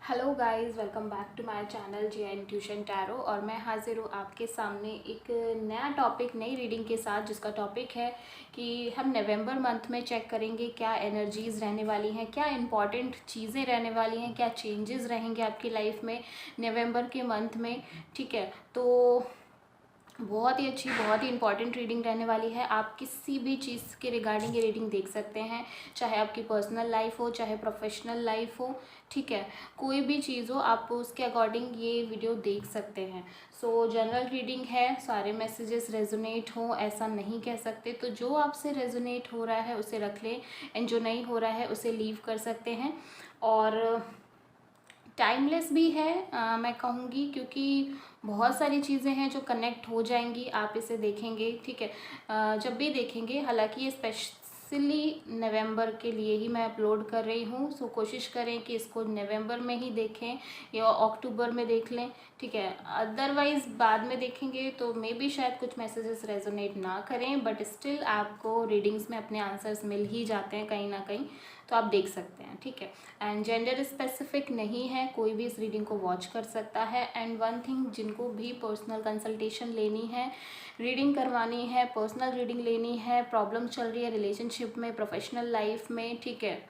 Hello guys, welcome back to my channel J N tuition tarot. और मैं हाजिर हूँ आपके सामने एक नया टॉपिक, नई रीडिंग के साथ, जिसका टॉपिक है कि हम नवंबर मंथ में चेक करेंगे क्या एनर्जीज़ रहने वाली हैं, क्या इंपॉर्टेंट चीज़ें रहने वाली हैं, क्या चेंजेस रहेंगे आपकी लाइफ में नवंबर के मंथ में। ठीक है, तो बहुत ही अच्छी, बहुत ही इंपॉर्टेंट रीडिंग रहने वाली है। आप किसी भी चीज़ के रिगार्डिंग ये रीडिंग देख सकते हैं, चाहे आपकी पर्सनल लाइफ हो, चाहे प्रोफेशनल लाइफ हो। ठीक है, कोई भी चीज़ हो, आप उसके अकॉर्डिंग ये वीडियो देख सकते हैं। सो जनरल रीडिंग है, सारे मैसेजेस रेजोनेट हो ऐसा नहीं कह सकते। तो जो आपसे रेजोनेट हो रहा है उसे रख लें, एंड जो नहीं हो रहा है उसे लीव कर सकते हैं। और टाइमलेस भी है मैं कहूँगी, क्योंकि बहुत सारी चीज़ें हैं जो कनेक्ट हो जाएंगी। आप इसे देखेंगे, ठीक है, जब भी देखेंगे। हालांकि ये स्पेशली नवंबर के लिए ही मैं अपलोड कर रही हूँ, सो कोशिश करें कि इसको नवंबर में ही देखें या अक्टूबर में देख लें। ठीक है, अदरवाइज़ बाद में देखेंगे तो मे बी शायद कुछ मैसेजेस रेजोनेट ना करें, बट स्टिल आपको रीडिंग्स में अपने आंसर्स मिल ही जाते हैं कहीं ना कहीं, तो आप देख सकते हैं। ठीक है, एंड जेंडर स्पेसिफिक नहीं है, कोई भी इस रीडिंग को वॉच कर सकता है। एंड वन थिंग, जिनको भी पर्सनल कंसल्टेशन लेनी है, रीडिंग करवानी है, पर्सनल रीडिंग लेनी है, प्रॉब्लम चल रही है रिलेशनशिप में, प्रोफेशनल लाइफ में, ठीक है,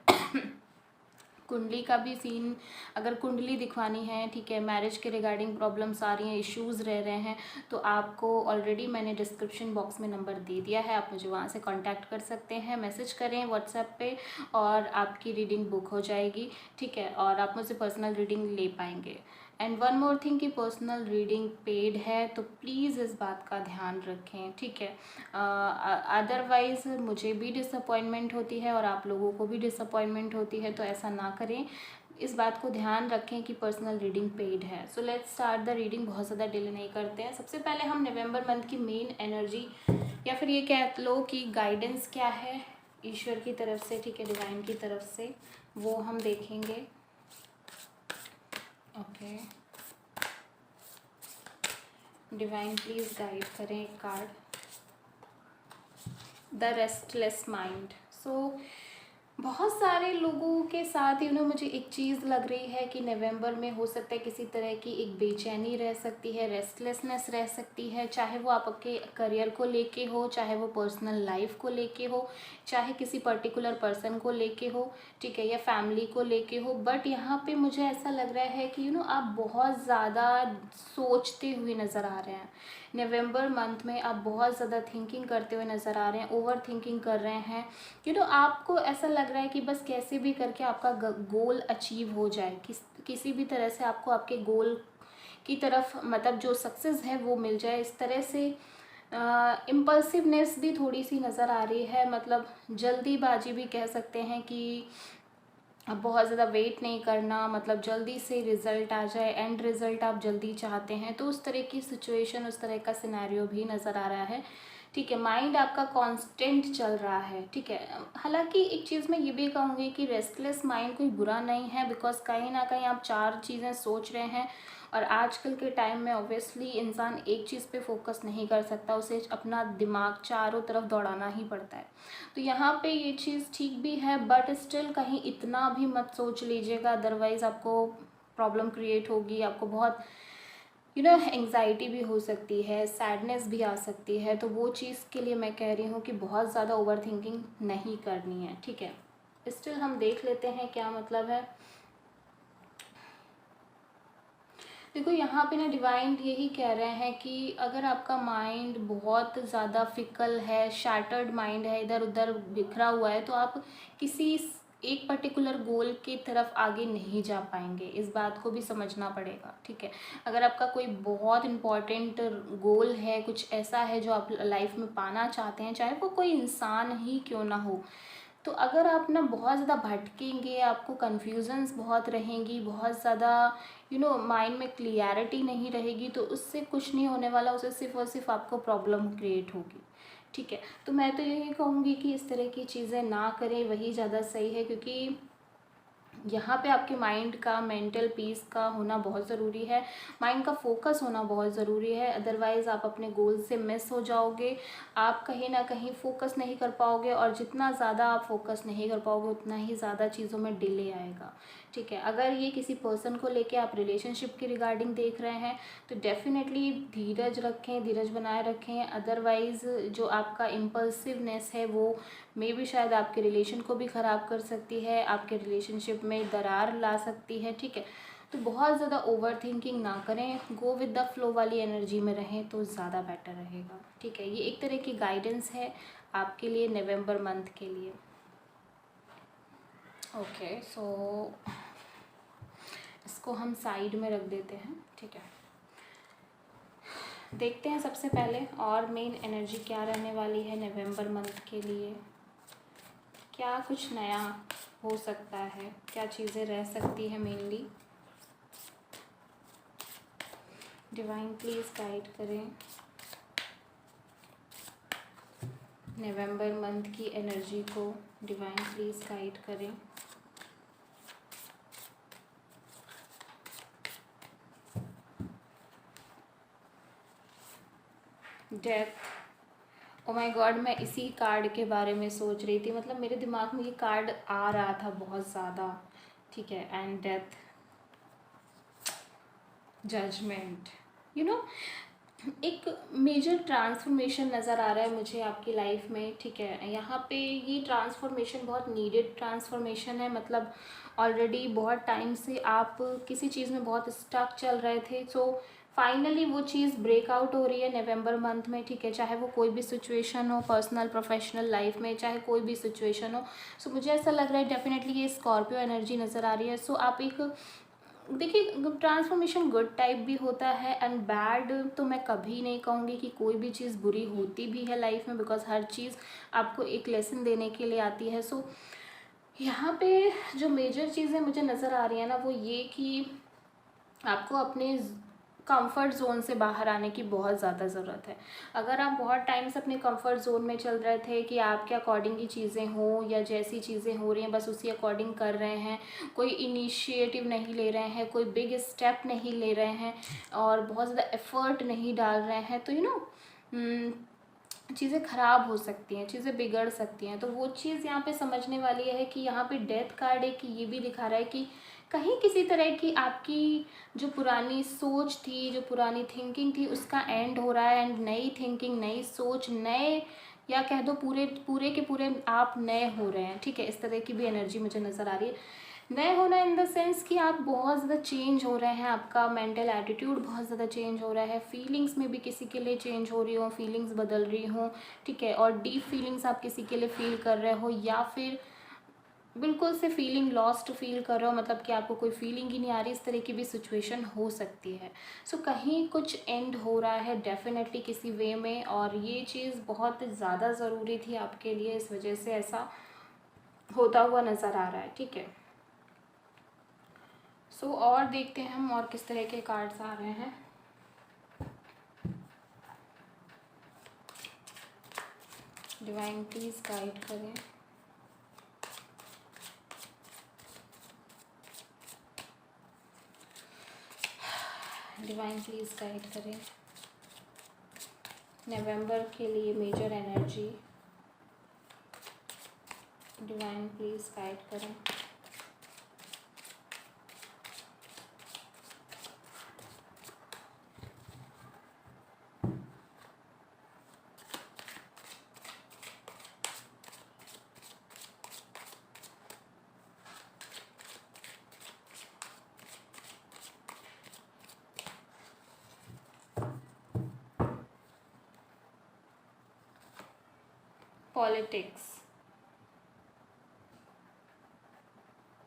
कुंडली का भी सीन, अगर कुंडली दिखवानी है, ठीक है, मैरिज के रिगार्डिंग प्रॉब्लम्स आ रही हैं, इश्यूज़ रह रहे हैं, तो आपको ऑलरेडी मैंने डिस्क्रिप्शन बॉक्स में नंबर दे दिया है, आप मुझे वहाँ से कांटेक्ट कर सकते हैं, मैसेज करें व्हाट्सएप पे और आपकी रीडिंग बुक हो जाएगी। ठीक है, और आप मुझसे पर्सनल रीडिंग ले पाएंगे। एंड वन मोर थिंग कि पर्सनल रीडिंग पेड है, तो प्लीज़ इस बात का ध्यान रखें। ठीक है, अदरवाइज़ मुझे भी डिसअपॉइंटमेंट होती है और आप लोगों को भी डिसअपॉइंटमेंट होती है, तो ऐसा ना करें। इस बात को ध्यान रखें कि पर्सनल रीडिंग पेड है। So let's start the reading, बहुत ज़्यादा डिले नहीं करते हैं। सबसे पहले हम नवंबर मंथ की मेन एनर्जी, या फिर ये कह लो कि गाइडेंस क्या है ईश्वर की तरफ से, ठीक है, डिवाइन की तरफ से, वो हम देखेंगे। ओके, डिवाइन प्लीज़ गाइड करें एक कार्ड, द रेस्टलेस माइंड। सो बहुत सारे लोगों के साथ मुझे एक चीज़ लग रही है कि नवंबर में हो सकता है किसी तरह की एक बेचैनी रह सकती है, रेस्टलेसनेस रह सकती है, चाहे वो आपके करियर को लेके हो, चाहे वो पर्सनल लाइफ को लेके हो, चाहे किसी पर्टिकुलर पर्सन को लेके हो, ठीक है, या फैमिली को लेके हो। बट यहाँ पे मुझे ऐसा लग रहा है कि आप बहुत ज़्यादा सोचते हुए नज़र आ रहे हैं। नवंबर मंथ में आप बहुत ज़्यादा थिंकिंग करते हुए नज़र आ रहे हैं, ओवर थिंकिंग कर रहे हैं। आपको ऐसा लग रहा है कि बस कैसे भी करके आपका गोल अचीव हो जाए, किसी भी तरह से आपको आपके गोल की तरफ, मतलब जो सक्सेस है वो मिल जाए। इस तरह से इम्पल्सिवनेस भी थोड़ी सी नज़र आ रही है, मतलब जल्दीबाजी भी कह सकते हैं कि अब बहुत ज़्यादा वेट नहीं करना, मतलब जल्दी से रिज़ल्ट आ जाए, एंड रिज़ल्ट आप जल्दी चाहते हैं, तो उस तरह की सिचुएशन, उस तरह का सिनेरियो भी नज़र आ रहा है। ठीक है, माइंड आपका कांस्टेंट चल रहा है। ठीक है, हालांकि एक चीज़ मैं ये भी कहूँगी कि रेस्टलेस माइंड कोई बुरा नहीं है, बिकॉज कहीं ना कहीं आप चार चीज़ें सोच रहे हैं, और आजकल के टाइम में ऑब्वियसली इंसान एक चीज़ पे फोकस नहीं कर सकता, उसे अपना दिमाग चारों तरफ दौड़ाना ही पड़ता है। तो यहाँ पे ये चीज़ ठीक भी है, बट स्टिल कहीं इतना भी मत सोच लीजिएगा, अदरवाइज़ आपको प्रॉब्लम क्रिएट होगी, आपको बहुत एंग्जाइटी भी हो सकती है, सैडनेस भी आ सकती है। तो वो चीज़ के लिए मैं कह रही हूँ कि बहुत ज़्यादा ओवर थिंकिंग नहीं करनी है। ठीक है, स्टिल हम देख लेते हैं क्या मतलब है। देखो, यहाँ पे डिवाइन यही कह रहे हैं कि अगर आपका माइंड बहुत ज़्यादा फिकल है, शैटर्ड माइंड है, इधर उधर बिखरा हुआ है, तो आप किसी एक पर्टिकुलर गोल की तरफ आगे नहीं जा पाएंगे, इस बात को भी समझना पड़ेगा। ठीक है, अगर आपका कोई बहुत इम्पॉर्टेंट गोल है, कुछ ऐसा है जो आप लाइफ में पाना चाहते हैं, चाहे वो कोई इंसान ही क्यों ना हो, तो अगर आप बहुत ज़्यादा भटकेंगे, आपको कन्फ्यूजन्स बहुत रहेंगी, बहुत ज़्यादा माइंड में क्लियरिटी नहीं रहेगी, तो उससे कुछ नहीं होने वाला, उससे सिर्फ और सिर्फ आपको प्रॉब्लम क्रिएट होगी। ठीक है, तो मैं तो यही कहूँगी कि इस तरह की चीज़ें ना करें, वही ज़्यादा सही है, क्योंकि यहाँ पे आपके माइंड का, मेंटल पीस का होना बहुत ज़रूरी है, माइंड का फोकस होना बहुत ज़रूरी है। अदरवाइज़ आप अपने गोल से मिस हो जाओगे, आप कहीं ना कहीं फोकस नहीं कर पाओगे, और जितना ज़्यादा आप फोकस नहीं कर पाओगे उतना ही ज़्यादा चीज़ों में डिले आएगा। ठीक है। अगर ये किसी पर्सन को लेके आप रिलेशनशिप के रिगार्डिंग देख रहे हैं तो डेफिनेटली धीरज रखें, धीरज बनाए रखें। अदरवाइज़ जो आपका इम्पल्सिवनेस है वो मे भी शायद आपके रिलेशन को भी ख़राब कर सकती है, आपके रिलेशनशिप में दरार ला सकती है, ठीक है। तो बहुत ज़्यादा ओवर थिंकिंग ना करें, गो विद द फ्लो वाली एनर्जी में रहें तो ज़्यादा बेटर रहेगा, ठीक है। ये एक तरह की गाइडेंस है आपके लिए नवंबर मंथ के लिए। ओके, सो इसको हम साइड में रख देते हैं, ठीक है। देखते हैं सबसे पहले और मेन एनर्जी क्या रहने वाली है नवंबर मंथ के लिए। क्या कुछ नया हो सकता है, क्या चीज़ें रह सकती है मेनली। डिवाइन प्लीज़ गाइड करें नवंबर मंथ की एनर्जी को, डिवाइन प्लीज़ गाइड करें। डेथ, ओ माय गॉड, मैं इसी कार्ड के बारे में सोच रही थी, मतलब मेरे दिमाग में ये कार्ड आ रहा था बहुत ज़्यादा, ठीक है। And death, judgment, you know एक मेजर ट्रांसफॉर्मेशन नज़र आ रहा है मुझे आपकी लाइफ में, ठीक है। यहाँ पे ये ट्रांसफॉर्मेशन बहुत नीडेड ट्रांसफॉर्मेशन है, मतलब ऑलरेडी बहुत टाइम से आप किसी चीज़ में बहुत स्टक चल रहे थे, सो फाइनली वो चीज़ ब्रेकआउट हो रही है नवंबर मंथ में, ठीक है। चाहे वो कोई भी सिचुएशन हो, पर्सनल प्रोफेशनल लाइफ में, चाहे कोई भी सिचुएशन हो। सो मुझे ऐसा लग रहा है डेफिनेटली ये स्कॉर्पियो एनर्जी नज़र आ रही है। सो आप एक, देखिए, ट्रांसफॉर्मेशन गुड टाइप भी होता है एंड बैड तो मैं कभी नहीं कहूँगी कि कोई भी चीज़ बुरी होती भी है लाइफ में, बिकॉज हर चीज़ आपको एक लेसन देने के लिए आती है। सो यहाँ पे जो मेजर चीज़ें मुझे नज़र आ रही है ना, वो ये कि आपको अपने कंफर्ट ज़ोन से बाहर आने की बहुत ज़्यादा ज़रूरत है। अगर आप बहुत टाइम से अपने कंफर्ट ज़ोन में चल रहे थे कि आपके अकॉर्डिंग की चीज़ें हों या जैसी चीज़ें हो रही हैं बस उसी अकॉर्डिंग कर रहे हैं, कोई इनिशिएटिव नहीं ले रहे हैं, कोई बिग स्टेप नहीं ले रहे हैं और बहुत ज़्यादा एफ़र्ट नहीं डाल रहे हैं, तो चीज़ें ख़राब हो सकती हैं, चीज़ें बिगड़ सकती हैं। तो वो चीज़ यहाँ पे समझने वाली है कि यहाँ पे डेथ कार्ड है कि ये भी दिखा रहा है कि कहीं किसी तरह की आपकी जो पुरानी सोच थी, जो पुरानी थिंकिंग थी, उसका एंड हो रहा है एंड नई थिंकिंग, नई सोच, नए, या कह दो पूरे पूरे के पूरे आप नए हो रहे हैं, ठीक है। इस तरह की भी एनर्जी मुझे नज़र आ रही है। नए होना इन द सेंस कि आप बहुत ज़्यादा चेंज हो रहे हैं, आपका मेंटल एटीट्यूड बहुत ज़्यादा चेंज हो रहा है, फीलिंग्स में भी किसी के लिए चेंज हो रही हो, फीलिंग्स बदल रही हो, ठीक है। और डीप फीलिंग्स आप किसी के लिए फील कर रहे हो या फिर बिल्कुल से फीलिंग लॉस्ट फील कर रहे हो, मतलब कि आपको कोई फीलिंग ही नहीं आ रही, इस तरह की भी सिचुएशन हो सकती है। सो कहीं कुछ एंड हो रहा है डेफिनेटली किसी वे में, और ये चीज़ बहुत ज़्यादा ज़रूरी थी आपके लिए, इस वजह से ऐसा होता हुआ नज़र आ रहा है, ठीक है। सो और देखते हैं हम और किस तरह के कार्ड्स आ रहे हैं। डिवाइन प्लीज़ गाइड करें डिवाइन प्लीज़ गाइड करें नवंबर के लिए major energy. Divine please guide करें पॉलिटिक्स।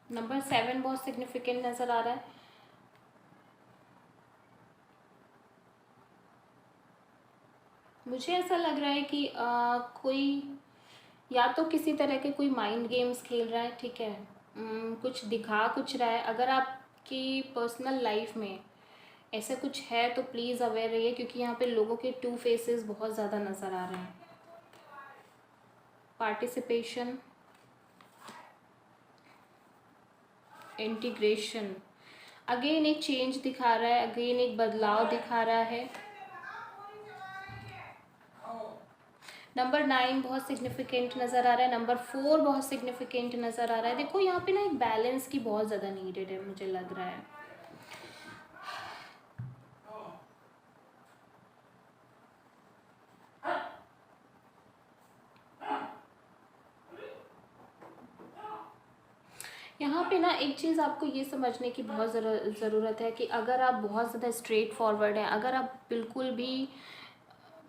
नंबर 7 बहुत सिग्निफिकेंट नज़र आ रहा है। मुझे ऐसा लग रहा है कि कोई या तो किसी तरह के कोई माइंड गेम्स खेल रहा है, ठीक है। कुछ दिखा कुछ रहा है। अगर आपकी पर्सनल लाइफ में ऐसा कुछ है तो प्लीज़ अवेयर रहिए, क्योंकि यहाँ पे लोगों के 2 फेसेस बहुत ज़्यादा नज़र आ रहे हैं। पार्टिसिपेशन, इंटीग्रेशन, अगेन एक चेंज दिखा रहा है, अगेन एक बदलाव दिखा रहा है। नंबर 9 बहुत सिग्निफिकेंट नज़र आ रहा है, नंबर 4 बहुत सिग्निफिकेंट नज़र आ रहा है। देखो यहाँ पे ना एक बैलेंस की बहुत ज़्यादा नीडेड है, मुझे लग रहा है। यहाँ पे ना एक चीज़ आपको ये समझने की बहुत ज़रूरत है कि अगर आप बहुत ज़्यादा स्ट्रेट फॉरवर्ड हैं, अगर आप बिल्कुल भी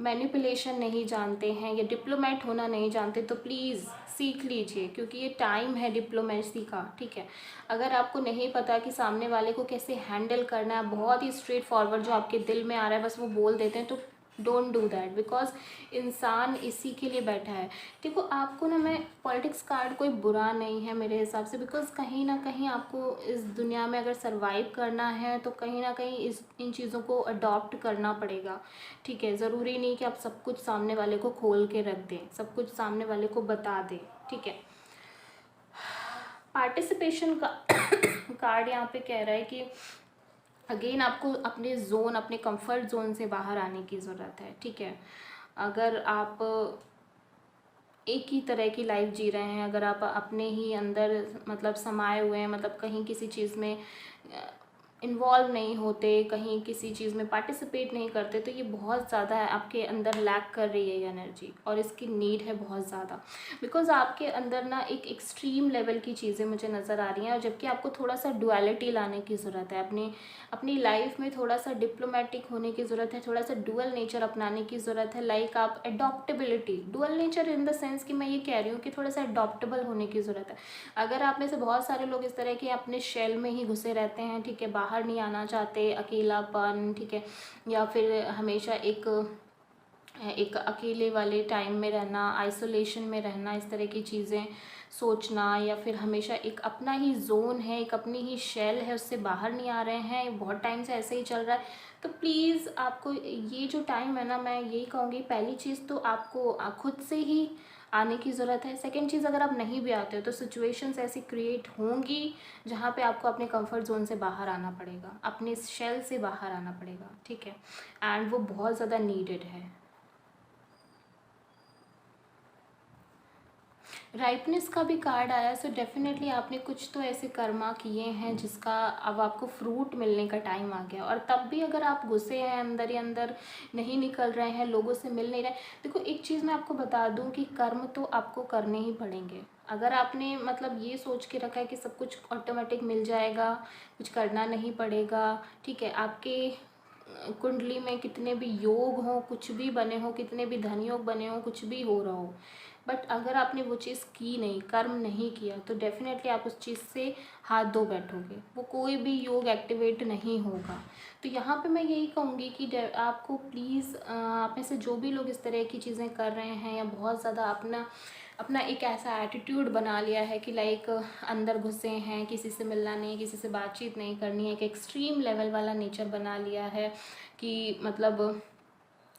मैनिपुलेशन नहीं जानते हैं या डिप्लोमेट होना नहीं जानते, तो प्लीज़ सीख लीजिए, क्योंकि ये टाइम है डिप्लोमेसी का, ठीक है। अगर आपको नहीं पता कि सामने वाले को कैसे हैंडल करना है, बहुत ही स्ट्रेट फॉरवर्ड जो आपके दिल में आ रहा है बस वो बोल देते हैं, तो डोंट डू दैट, बिकॉज इंसान इसी के लिए बैठा है। देखो आपको ना, मैं पॉलिटिक्स कार्ड कोई बुरा नहीं है मेरे हिसाब से, बिकॉज कहीं ना कहीं आपको इस दुनिया में अगर सरवाइव करना है तो कहीं ना कहीं इन चीज़ों को अडॉप्ट करना पड़ेगा, ठीक है। ज़रूरी नहीं कि आप सब कुछ सामने वाले को खोल के रख दें, सब कुछ सामने वाले को बता दें, ठीक है। पार्टिसिपेशन का कार्ड यहाँ पे कह रहा है कि अगेन आपको अपने जोन, अपने कंफर्ट जोन से बाहर आने की ज़रूरत है, ठीक है। अगर आप एक ही तरह की लाइफ जी रहे हैं, अगर आप अपने ही अंदर मतलब समाये हुए हैं, मतलब कहीं किसी चीज़ में इन्वॉल्व नहीं होते, कहीं किसी चीज़ में पार्टिसिपेट नहीं करते, तो ये बहुत ज़्यादा आपके अंदर लैक कर रही है ये एनर्जी, और इसकी नीड है बहुत ज़्यादा, बिकॉज आपके अंदर ना एक एक्सट्रीम लेवल की चीज़ें मुझे नज़र आ रही हैं, और जबकि आपको थोड़ा सा डुअलिटी लाने की ज़रूरत है, अपनी लाइफ में थोड़ा सा डिप्लोमेटिक होने की ज़रूरत है, थोड़ा सा डुअल नेचर अपनाने की ज़रूरत है। लाइक आप adaptability, dual nature in the sense कि मैं ये कह रही हूँ कि थोड़ा सा एडॉप्टेबल होने की ज़रूरत है। अगर आप में से बहुत सारे लोग इस तरह के अपने शेल में ही घुसे रहते हैं, ठीक है, बाहर नहीं आना चाहते, अकेलापन, ठीक है, या फिर हमेशा एक अकेले वाले टाइम में रहना, आइसोलेशन में रहना, इस तरह की चीज़ें सोचना, या फिर हमेशा एक अपना ही जोन है, एक अपनी ही शेल है, उससे बाहर नहीं आ रहे हैं, बहुत टाइम से ऐसे ही चल रहा है, तो प्लीज़ आपको ये जो टाइम है ना, मैं यही कहूँगी, पहली चीज़ तो आपको खुद से ही आने की ज़रूरत है। सेकंड चीज़, अगर आप नहीं भी आते हो तो सिचुएशंस ऐसी क्रिएट होंगी जहाँ पे आपको अपने कंफर्ट जोन से बाहर आना पड़ेगा, अपने शेल से बाहर आना पड़ेगा, ठीक है, एंड वो बहुत ज़्यादा नीडेड है। राइपनेस का भी कार्ड आया, सो डेफिनेटली आपने कुछ तो ऐसे कर्मा किए हैं जिसका अब आपको फ्रूट मिलने का टाइम आ गया, और तब भी अगर आप घुसे हैं अंदर ही अंदर, नहीं निकल रहे हैं, लोगों से मिल नहीं रहे, देखो एक चीज़ मैं आपको बता दूं कि कर्म तो आपको करने ही पड़ेंगे। अगर आपने मतलब ये सोच के रखा है कि सब कुछ ऑटोमेटिक मिल जाएगा, कुछ करना नहीं पड़ेगा, ठीक है, आपके कुंडली में कितने भी योग हों, कुछ भी बने हो, कितने भी धन योग बने हो, कुछ भी हो रहा हो, बट अगर आपने वो चीज़ की नहीं, कर्म नहीं किया, तो डेफिनेटली आप उस चीज़ से हाथ धो बैठोगे, वो कोई भी योग एक्टिवेट नहीं होगा। तो यहाँ पे मैं यही कहूँगी कि आपको प्लीज़ आप में से जो भी लोग इस तरह की चीज़ें कर रहे हैं, या बहुत ज़्यादा अपना अपना एक ऐसा एटीट्यूड बना लिया है कि लाइक अंदर घुसे हैं, किसी से मिलना नहीं, किसी से बातचीत नहीं करनी है, एक एक्सट्रीम लेवल वाला नेचर बना लिया है कि मतलब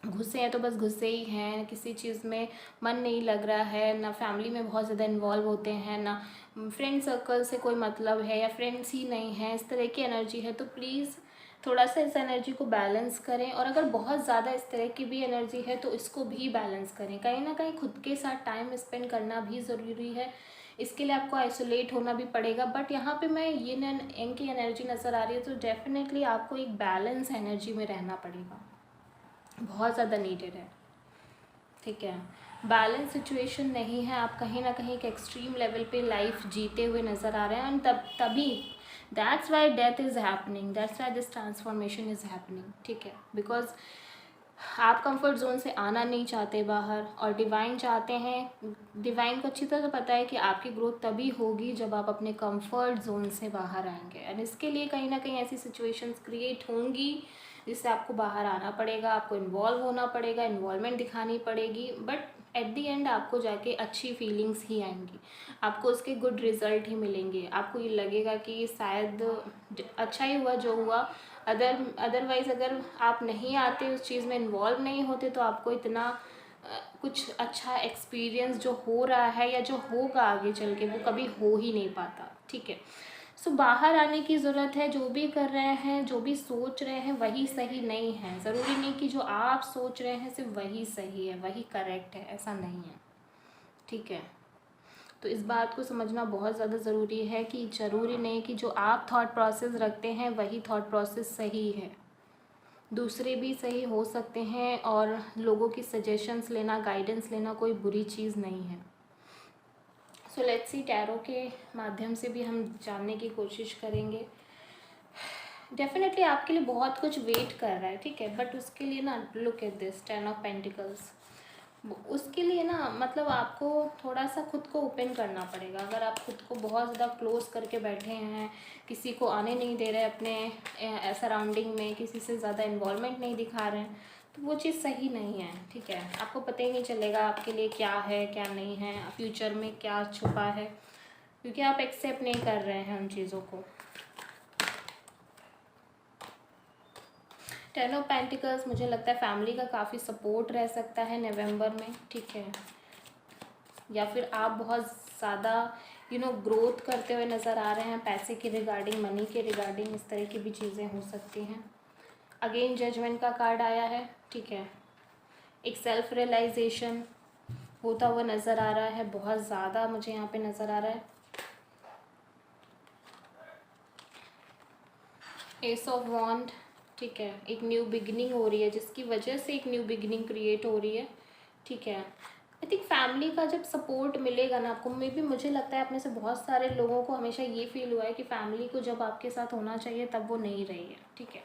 घुसे हैं तो बस घुसे ही हैं, किसी चीज़ में मन नहीं लग रहा है, ना फैमिली में बहुत ज़्यादा इन्वॉल्व होते हैं, ना फ्रेंड सर्कल से कोई मतलब है, या फ्रेंड्स ही नहीं हैं, इस तरह की एनर्जी है, तो प्लीज़ थोड़ा सा इस एनर्जी को बैलेंस करें। और अगर बहुत ज़्यादा इस तरह की भी एनर्जी है तो इसको भी बैलेंस करें, कहीं ना कहीं खुद के साथ टाइम स्पेंड करना भी ज़रूरी है, इसके लिए आपको आइसोलेट होना भी पड़ेगा। बट यहाँ पे मैं ये इनकी एनर्जी नज़र आ रही है, तो डेफिनेटली आपको एक बैलेंस एनर्जी में रहना पड़ेगा, बहुत ज़्यादा नीडेड है, ठीक है। बैलेंस सिचुएशन नहीं है, आप कहीं ना कहीं एक एक्सट्रीम लेवल पे लाइफ जीते हुए नज़र आ रहे हैं, एंड तभी that's why death is happening, that's why this transformation is happening, ठीक है, बिकॉज आप कंफर्ट जोन से आना नहीं चाहते बाहर, और डिवाइन चाहते हैं। डिवाइन को अच्छी तरह पता है कि आपकी ग्रोथ तभी होगी जब आप अपने कंफर्ट जोन से बाहर आएंगे, एंड इसके लिए कहीं ना कहीं ऐसी सिचुएशंस क्रिएट होंगी जिससे आपको बाहर आना पड़ेगा, आपको इन्वॉल्व होना पड़ेगा, इन्वॉल्वमेंट दिखानी पड़ेगी, बट एट दी एंड आपको जाके अच्छी फीलिंग्स ही आएंगी, आपको उसके गुड रिजल्ट ही मिलेंगे, आपको ये लगेगा कि शायद अच्छा ही हुआ जो हुआ। अदरवाइज़ अगर आप नहीं आते, उस चीज़ में इन्वॉल्व नहीं होते, तो आपको इतना कुछ अच्छा एक्सपीरियंस जो हो रहा है या जो होगा आगे चल के, वो कभी हो ही नहीं पाता, ठीक है। सो बाहर आने की ज़रूरत है। जो भी कर रहे हैं, जो भी सोच रहे हैं, वही सही नहीं है। ज़रूरी नहीं कि जो आप सोच रहे हैं सिर्फ वही सही है, वही करेक्ट है, ऐसा नहीं है, ठीक है। तो इस बात को समझना बहुत ज़्यादा ज़रूरी है कि ज़रूरी नहीं कि जो आप थॉट प्रोसेस रखते हैं वही थॉट प्रोसेस सही है। दूसरे भी सही हो सकते हैं, और लोगों की सजेशंस लेना, गाइडेंस लेना कोई बुरी चीज़ नहीं है। सो लेट्स सी, टैरो के माध्यम से भी हम जानने की कोशिश करेंगे। डेफिनेटली आपके लिए बहुत कुछ वेट कर रहा है, ठीक है, बट उसके लिए ना, look at this 10 of pentacles. उसके लिए ना मतलब आपको थोड़ा सा खुद को ओपन करना पड़ेगा। अगर आप खुद को बहुत ज़्यादा क्लोज करके बैठे हैं, किसी को आने नहीं दे रहे अपने सराउंडिंग में, किसी से ज़्यादा इन्वॉल्वमेंट नहीं दिखा रहे हैं, तो वो चीज़ सही नहीं है, ठीक है। आपको पता ही नहीं चलेगा आपके लिए क्या है क्या नहीं है, फ्यूचर में क्या छुपा है, क्योंकि आप एक्सेप्ट नहीं कर रहे हैं उन चीज़ों को। 10 ऑफ पेंटिकल्स, मुझे लगता है फैमिली का काफ़ी सपोर्ट रह सकता है नवंबर में, ठीक है। या फिर आप बहुत ज़्यादा ग्रोथ करते हुए नज़र आ रहे हैं, पैसे के रिगार्डिंग, मनी के रिगार्डिंग, इस तरह की भी चीज़ें हो सकती हैं। अगेन जजमेंट का कार्ड आया है, ठीक है। एक सेल्फ रियलाइजेशन होता हुआ नज़र आ रहा है, बहुत ज़्यादा मुझे यहाँ पे नज़र आ रहा है। एस ऑफ वॉन्ड, ठीक है। एक न्यू बिगिनिंग हो रही है, जिसकी वजह से एक न्यू बिगिनिंग क्रिएट हो रही है, ठीक है। आई थिंक फैमिली का जब सपोर्ट मिलेगा ना आपको, मे भी मुझे लगता है आप में से बहुत सारे लोगों को हमेशा ये फील हुआ है कि फैमिली को जब आपके साथ होना चाहिए तब वो नहीं रही है, ठीक है।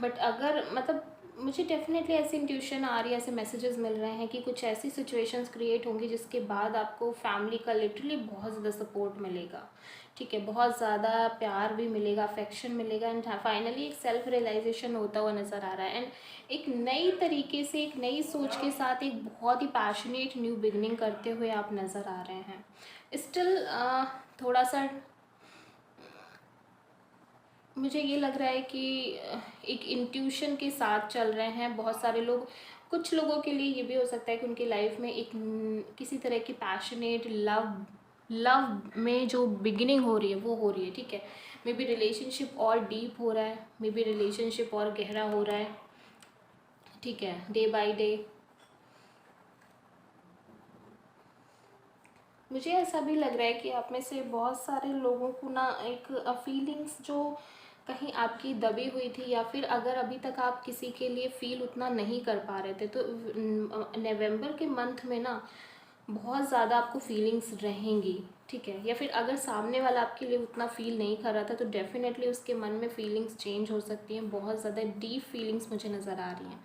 बट अगर मतलब मुझे डेफिनेटली ऐसी इंट्यूशन आ रही है, ऐसे मैसेजेस मिल रहे हैं कि कुछ ऐसी सिचुएशंस क्रिएट होंगी जिसके बाद आपको फैमिली का लिटरली बहुत ज़्यादा सपोर्ट मिलेगा, ठीक है। बहुत ज़्यादा प्यार भी मिलेगा, अफेक्शन मिलेगा, एंड फाइनली एक सेल्फ रियलाइजेशन होता हुआ नज़र आ रहा है। एंड एक नई तरीके से, एक नई सोच के साथ एक बहुत ही पैशनेट न्यू बिगनिंग करते हुए आप नज़र आ रहे हैं। स्टिल थोड़ा सा मुझे ये लग रहा है कि एक इंट्यूशन के साथ चल रहे हैं बहुत सारे लोग। कुछ लोगों के लिए ये भी हो सकता है कि उनकी लाइफ में एक किसी तरह की पैशनेट लव में जो बिगिनिंग हो रही है वो हो रही है, ठीक है। मे बी रिलेशनशिप और डीप हो रहा है, मे बी रिलेशनशिप और गहरा हो रहा है, ठीक है, डे बाय डे। मुझे ऐसा भी लग रहा है कि आप में से बहुत सारे लोगों को ना एक फीलिंग्स जो कहीं आपकी दबी हुई थी, या फिर अगर अभी तक आप किसी के लिए फील उतना नहीं कर पा रहे थे, तो नवंबर के मंथ में ना बहुत ज़्यादा आपको फीलिंग्स रहेंगी, ठीक है। या फिर अगर सामने वाला आपके लिए उतना फील नहीं कर रहा था तो डेफिनेटली उसके मन में फीलिंग्स चेंज हो सकती हैं। बहुत ज़्यादा डीप फीलिंग्स मुझे नज़र आ रही हैं,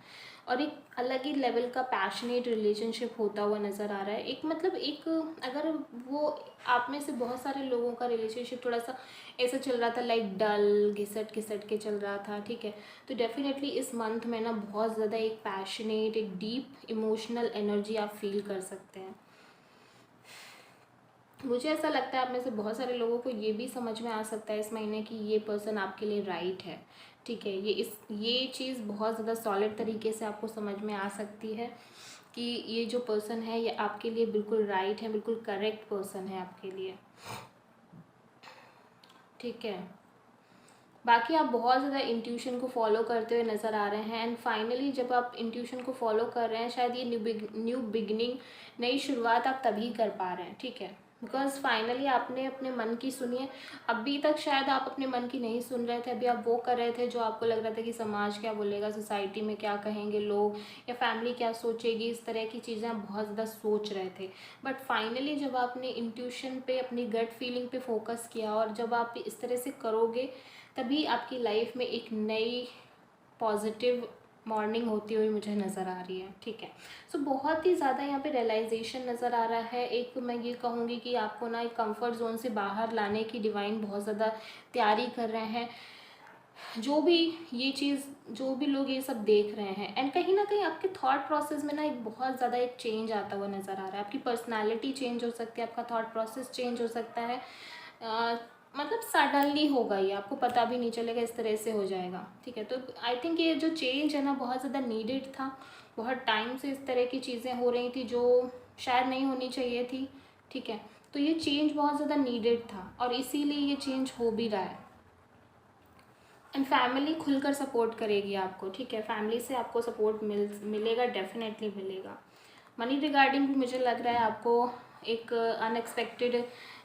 और एक अलग ही लेवल का पैशनेट रिलेशनशिप होता हुआ नज़र आ रहा है। एक मतलब एक अगर वो आप में से बहुत सारे लोगों का रिलेशनशिप थोड़ा सा ऐसा चल रहा था, लाइक डल घिसट घिसट के चल रहा था, ठीक है, तो डेफिनेटली इस मंथ में ना बहुत ज़्यादा एक पैशनेट, एक डीप इमोशनल एनर्जी आप फील कर सकते हैं। मुझे ऐसा लगता है आप में से बहुत सारे लोगों को ये भी समझ में आ सकता है इस महीने कि ये पर्सन आपके लिए राइट है, ठीक है। ये चीज़ बहुत ज़्यादा सॉलिड तरीके से आपको समझ में आ सकती है कि ये जो पर्सन है ये आपके लिए बिल्कुल राइट है, बिल्कुल करेक्ट पर्सन है आपके लिए, ठीक है। बाकी आप बहुत ज़्यादा इंट्यूशन को फॉलो करते हुए नज़र आ रहे हैं, एंड फाइनली जब आप इंट्यूशन को फॉलो कर रहे हैं, शायद ये न्यू बिगनिंग, नई शुरुआत आप तभी कर पा रहे हैं, ठीक है। बिकॉज फाइनली आपने अपने मन की सुनी है। अभी तक शायद आप अपने मन की नहीं सुन रहे थे, अभी आप वो कर रहे थे जो आपको लग रहा था कि समाज क्या बोलेगा, सोसाइटी में क्या कहेंगे लोग, या फैमिली क्या सोचेगी, इस तरह की चीज़ें आप बहुत ज़्यादा सोच रहे थे। बट फाइनली जब आपने इंट्यूशन पे, अपनी गट फीलिंग पे फोकस किया, और जब आप इस तरह से करोगे तभी आपकी लाइफ में एक नई पॉजिटिव मॉर्निंग होती हुई मुझे नज़र आ रही है, ठीक है। सो बहुत ही ज़्यादा यहाँ पे रियलाइजेशन नज़र आ रहा है। एक मैं ये कहूँगी कि आपको ना एक कंफर्ट जोन से बाहर लाने की डिवाइन बहुत ज़्यादा तैयारी कर रहे हैं। जो भी ये चीज़, जो भी लोग ये सब देख रहे हैं, एंड कहीं ना कहीं आपके थॉट प्रोसेस में ना एक बहुत ज़्यादा एक चेंज आता हुआ नज़र आ रहा है। आपकी पर्सनालिटी चेंज हो सकती है, आपका थॉट प्रोसेस चेंज हो सकता है, मतलब सडनली होगा, ये आपको पता भी नहीं चलेगा, इस तरह से हो जाएगा, ठीक है। तो आई थिंक ये जो चेंज है ना बहुत ज़्यादा नीडेड था। बहुत टाइम से इस तरह की चीज़ें हो रही थी जो शायद नहीं होनी चाहिए थी, ठीक है। तो ये चेंज बहुत ज़्यादा नीडेड था और इसीलिए ये चेंज हो भी रहा है। एंड फैमिली खुलकर सपोर्ट करेगी आपको, ठीक है, फैमिली से आपको सपोर्ट मिलेगा, डेफिनेटली मिलेगा। मनी रिगार्डिंग भी मुझे लग रहा है आपको एक अनएक्सपेक्टेड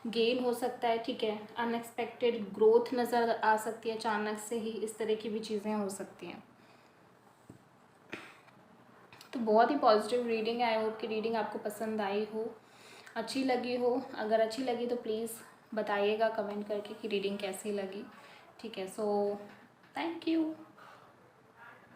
गेन हो सकता है, ठीक है, अनएक्सपेक्टेड ग्रोथ नज़र आ सकती है, अचानक से ही इस तरह की भी चीज़ें हो सकती हैं। तो बहुत ही पॉजिटिव रीडिंग है। आई होप कि रीडिंग आपको पसंद आई हो, अच्छी लगी हो। अगर अच्छी लगी तो प्लीज़ बताइएगा कमेंट करके कि रीडिंग कैसी लगी, ठीक है। So thank you.